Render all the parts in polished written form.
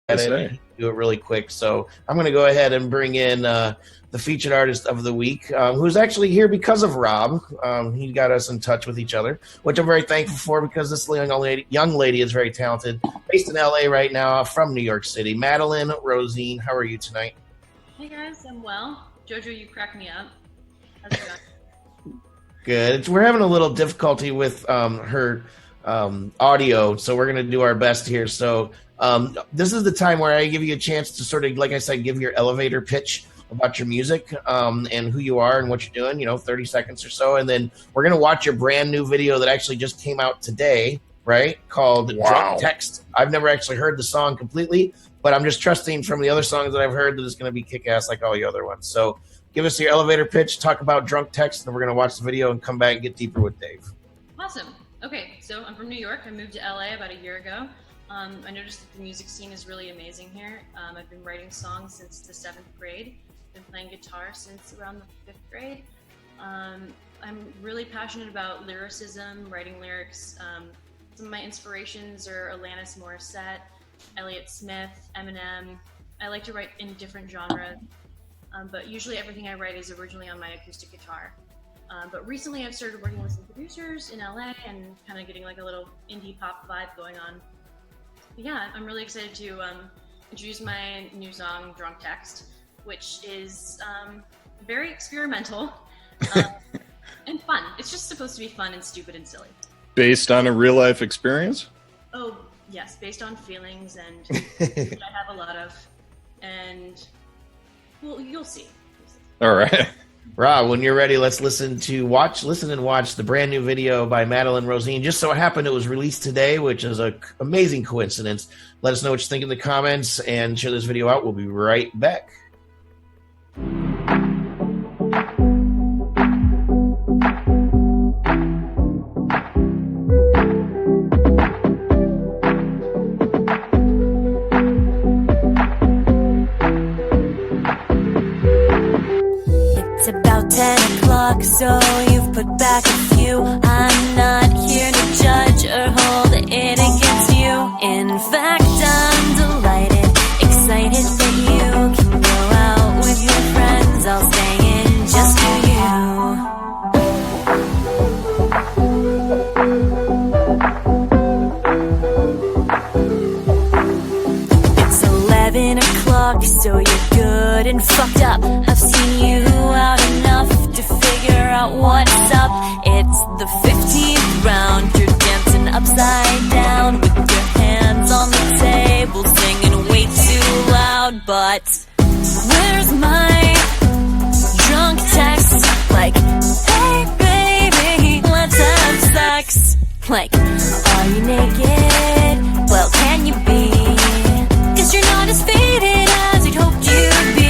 at it and do it really quick. So I'm going to go ahead and bring in the featured artist of the week, who's actually here because of Rob. He got us in touch with each other, which I'm very thankful for because this young lady is very talented, based in LA right now, from New York City. Madeline Rosene, how are you tonight? Hey guys, I'm well. Jojo, you crack me up. How's it going? Good. We're having a little difficulty with her audio, so we're going to do our best here. So this is the time where I give you a chance to sort of, like I said, give your elevator pitch about your music and who you are and what you're doing, 30 seconds or so. And then we're going to watch your brand new video that actually just came out today, right? Called Drunk Text. I've never actually heard the song completely, but I'm just trusting from the other songs that I've heard that it's going to be kick-ass like all the other ones. So give us your elevator pitch, talk about Drunk Text, and we're going to watch the video and come back and get deeper with Dave. Awesome. Okay, so I'm from New York. I moved to LA about a year ago. I noticed that the music scene is really amazing here. I've been writing songs since the 7th grade. Been playing guitar since around the 5th grade. I'm really passionate about lyricism, writing lyrics. Some of my inspirations are Alanis Morissette, Elliott Smith, Eminem. I like to write in different genres, but usually everything I write is originally on my acoustic guitar. But recently I've started working with some producers in LA and kind of getting like a little indie pop vibe going on. But yeah, I'm really excited to introduce my new song, Drunk Text, which is very experimental and fun. It's just supposed to be fun and stupid and silly. Based on a real life experience? Oh, yes, based on feelings and that I have a lot of. And, well, you'll see. All right. Rob, when you're ready, let's listen and watch the brand new video by Madeline Rosene. Just so it happened it was released today, which is an amazing coincidence. Let us know what you think in the comments and share this video out. We'll be right back. It's about 10 o'clock, so you've put back a few. I'm not here to judge or hold it against you. In fact, I'm delighted, excited that you can go out with your friends. I'll stay in just for you. It's 11 o'clock, so you're good and fucked up. I've seen you out enough to figure out what's up. It's the 15th round, you're dancing upside down with your hands on the table, singing way too loud. But where's my drunk text? Like, hey baby, let's have sex. Like, are you naked? Well, can you be? 'Cause you're not as faded as you'd hoped you'd be.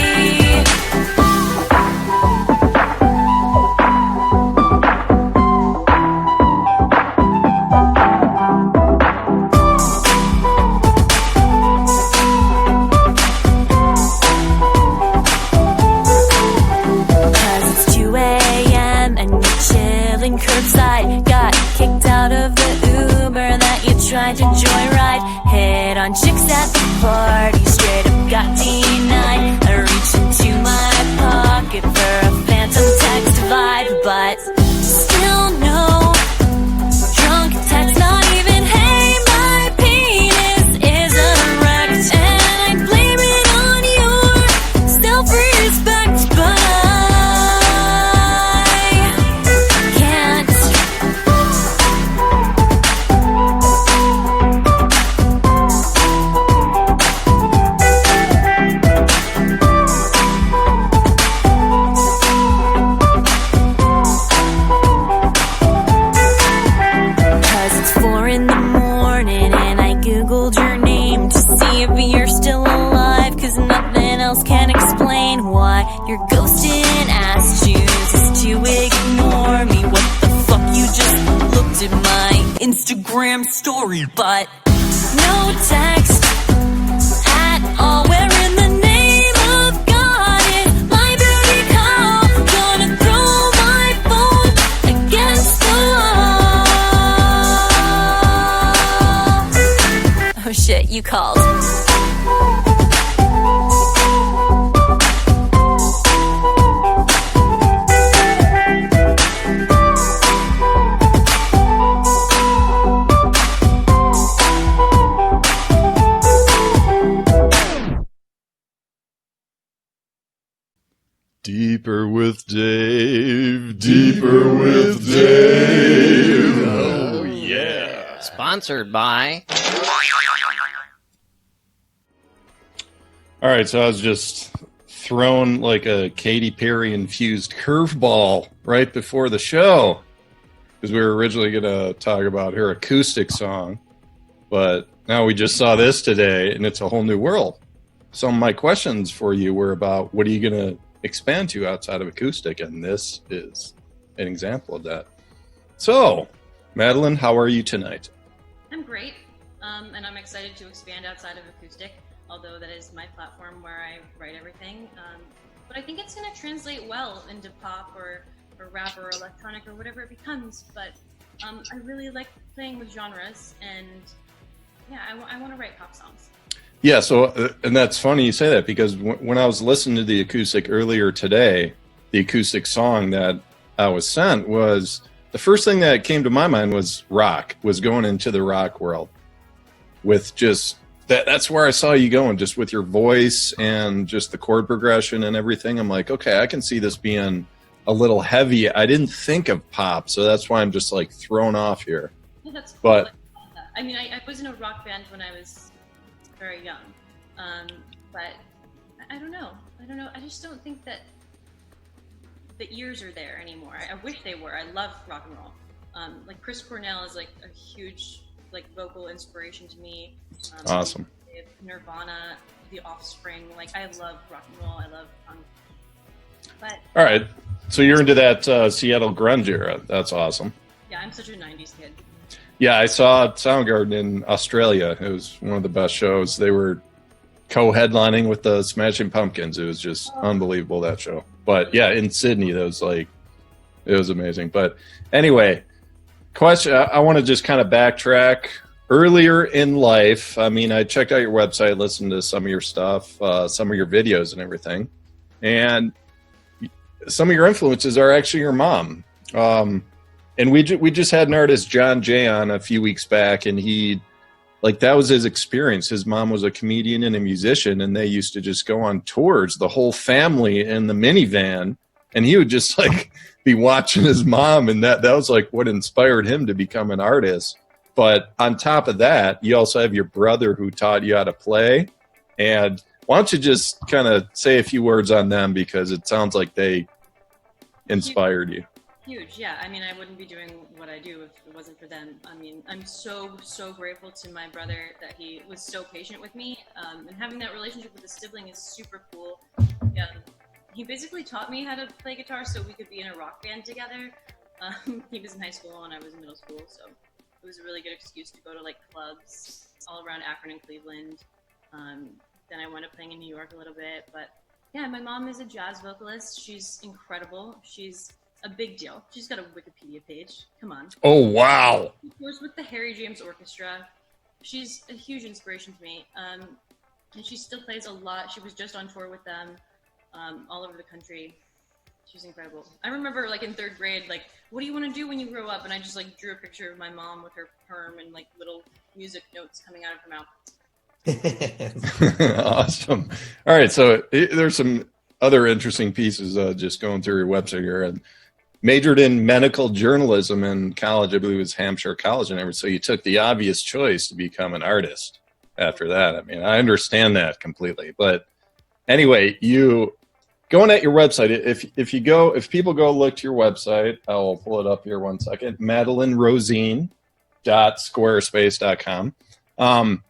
Curbside, got kicked out of the Uber that you tried to joyride. Hit on chicks at the party, straight up got denied. I reached into my pocket for a phantom text vibe, but still no drunk text, not even hey, my penis is erect. And I blame it on your self-respect, but can explain why your ghosting ass chooses to ignore me. What the fuck, you just looked at my Instagram story, but no text at all. Where in the name of God is my booty call? Gonna throw my phone against the wall. Oh shit, you called. Deeper with Dave. Deeper with Dave. Oh, yeah. Sponsored by. All right, so I was just thrown like a Katy Perry infused curveball right before the show because we were originally going to talk about her acoustic song, but now we just saw this today and it's a whole new world. Some of my questions for you were about what are you going to expand to outside of acoustic, and this is an example of that. So, Madeline, how are you tonight? I'm great, and I'm excited to expand outside of acoustic, although that is my platform where I write everything. But I think it's going to translate well into pop or rap or electronic or whatever it becomes. But I really like playing with genres, and yeah, I want to write pop songs. Yeah, so, and that's funny you say that because when I was listening to the acoustic earlier today, the acoustic song that I was sent was, the first thing that came to my mind was rock, was going into the rock world with just, that's where I saw you going, just with your voice and just the chord progression and everything. I'm like, okay, I can see this being a little heavy. I didn't think of pop, so that's why I'm just like thrown off here. Yeah, that's cool. But I mean, I was in a rock band when I was very young, but I don't know. I just don't think that the ears are there anymore. I wish they were. I love rock and roll. Like Chris Cornell is like a huge like vocal inspiration to me. Awesome. Nirvana, The Offspring. Like I love rock and roll. I love punk. But all right, so you're into that Seattle grunge era. That's awesome. yeah, I'm such a '90s kid. Yeah, I saw Soundgarden in Australia. It was one of the best shows. They were co-headlining with the Smashing Pumpkins. It was just unbelievable, that show. But yeah, in Sydney, that was like, it was amazing. But anyway, question, I want to just kind of backtrack. Earlier in life, I mean, I checked out your website, listened to some of your stuff, some of your videos and everything. And some of your influences are actually your mom. And we just had an artist, John Jay, on a few weeks back, and he, like, that was his experience. His mom was a comedian and a musician, and they used to just go on tours, the whole family in the minivan, and he would just, like, be watching his mom, and that was, like, what inspired him to become an artist. But on top of that, you also have your brother who taught you how to play, and why don't you just kind of say a few words on them, because it sounds like they inspired you. Huge, yeah. I mean, I wouldn't be doing what I do if it wasn't for them. I mean, I'm so grateful to my brother that he was so patient with me. And having that relationship with a sibling is super cool. Yeah, he basically taught me how to play guitar so we could be in a rock band together. He was in high school and I was in middle school, so it was a really good excuse to go to like clubs all around Akron and Cleveland. Then I wound up playing in New York a little bit. But yeah, my mom is a jazz vocalist. She's incredible. She's a big deal. She's got a Wikipedia page. Come on. Oh, wow. She tours with the Harry James Orchestra. She's a huge inspiration to me. And she still plays a lot. She was just on tour with them all over the country. She's incredible. I remember like in third grade, like, what do you want to do when you grow up? And I just like drew a picture of my mom with her perm and like little music notes coming out of her mouth. Awesome. All right. So there's some other interesting pieces just going through your website here. And majored in medical journalism in college. I believe it was Hampshire College and everything. So you took the obvious choice to become an artist after that. I mean, I understand that completely. But anyway, you going at your website, if people go look to your website, I'll pull it up here one second, MadelineRosene.squarespace.com.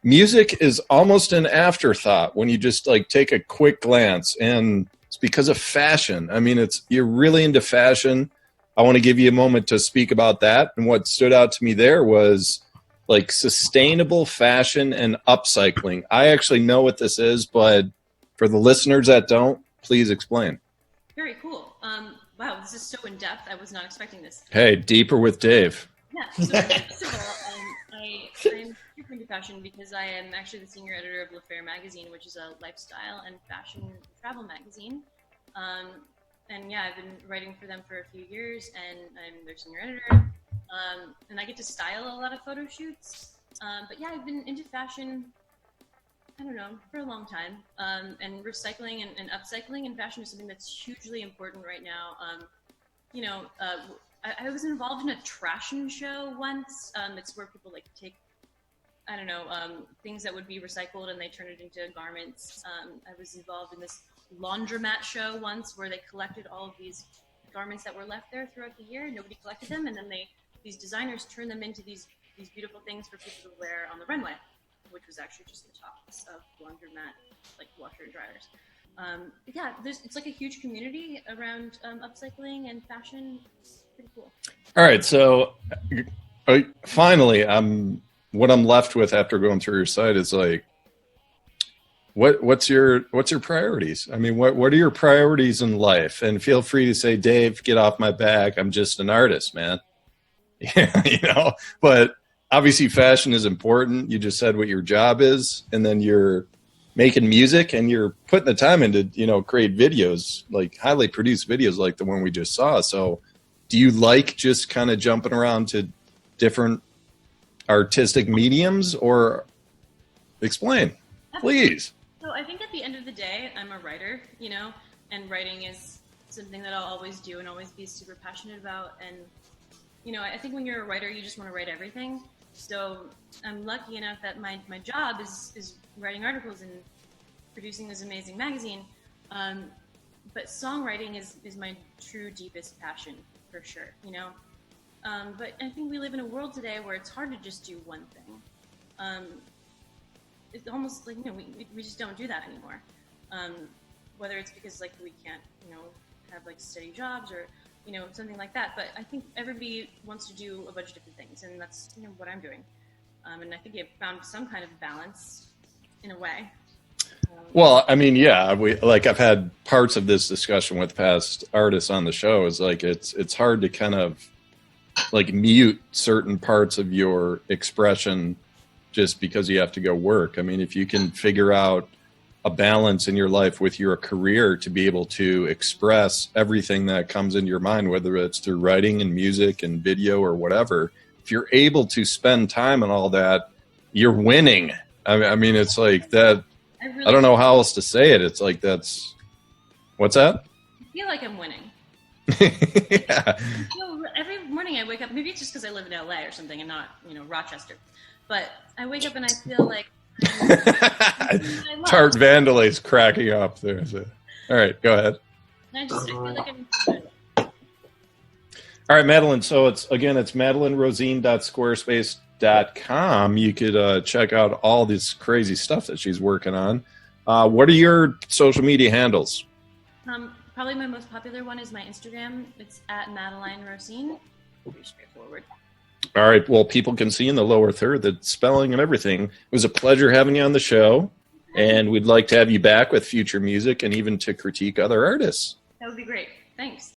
Music is almost an afterthought when you just like take a quick glance, and it's because of fashion. I mean, you're really into fashion. I want to give you a moment to speak about that. And what stood out to me there was like sustainable fashion and upcycling. I actually know what this is, but for the listeners that don't, please explain. Very cool. Wow, this is so in depth. I was not expecting this. Hey, deeper with Dave. Yeah. So first of all, I'm super into fashion because I am actually the senior editor of L'Affaire magazine, which is a lifestyle and fashion travel magazine. And yeah, I've been writing for them for a few years, and I'm their senior editor. And I get to style a lot of photo shoots. But yeah, I've been into fashion, I don't know, for a long time. And recycling and upcycling in fashion is something that's hugely important right now. I was involved in a trashion show once. It's where people like take, I don't know, things that would be recycled and they turn it into garments. I was involved in this laundromat show once where they collected all of these garments that were left there throughout the year. Nobody collected them, and then these designers turned them into these beautiful things for people to wear on the runway, which was actually just the tops of laundromat, like washer and dryers. Yeah, it's like a huge community around upcycling and fashion. It's pretty cool. All right, so finally, what I'm left with after going through your site is like, what's your priorities? I mean, what are your priorities in life? And feel free to say, Dave, get off my back. I'm just an artist, man. Yeah, but obviously fashion is important. You just said what your job is, and then you're making music and you're putting the time into, create videos, like highly produced videos like the one we just saw. So do you like just kind of jumping around to different artistic mediums, or explain, please? So I think at the end of the day, I'm a writer, and writing is something that I'll always do and always be super passionate about. And, I think when you're a writer, you just want to write everything. So I'm lucky enough that my job is writing articles and producing this amazing magazine. But songwriting is my true deepest passion, for sure, But I think we live in a world today where it's hard to just do one thing. It's almost like, we just don't do that anymore. Whether it's because like we can't, have like steady jobs or, something like that. But I think everybody wants to do a bunch of different things, and that's, what I'm doing. And I think I've found some kind of balance in a way. Well, I mean, yeah, I've had parts of this discussion with past artists on the show. Is like it's hard to kind of like mute certain parts of your expression just because you have to go work. I mean, if you can figure out a balance in your life with your career to be able to express everything that comes into your mind, whether it's through writing and music and video or whatever, if you're able to spend time on all that, you're winning. I mean, it's like that. I don't know how else to say it. It's like that's what's that? I feel like I'm winning. Yeah. Every morning I wake up, maybe it's just because I live in LA or something and not, Rochester. But I wake up and I feel like Tart Vandelay's cracking up there. So. All right, go ahead. I feel like I'm all right, Madeline. So it's MadelineRosene.squarespace.com. You could check out all this crazy stuff that she's working on. What are your social media handles? Probably my most popular one is my Instagram. It's at Madeline Rosene. Pretty straightforward. All right. Well, people can see in the lower third the spelling and everything. It was a pleasure having you on the show, and we'd like to have you back with future music and even to critique other artists. That would be great. Thanks.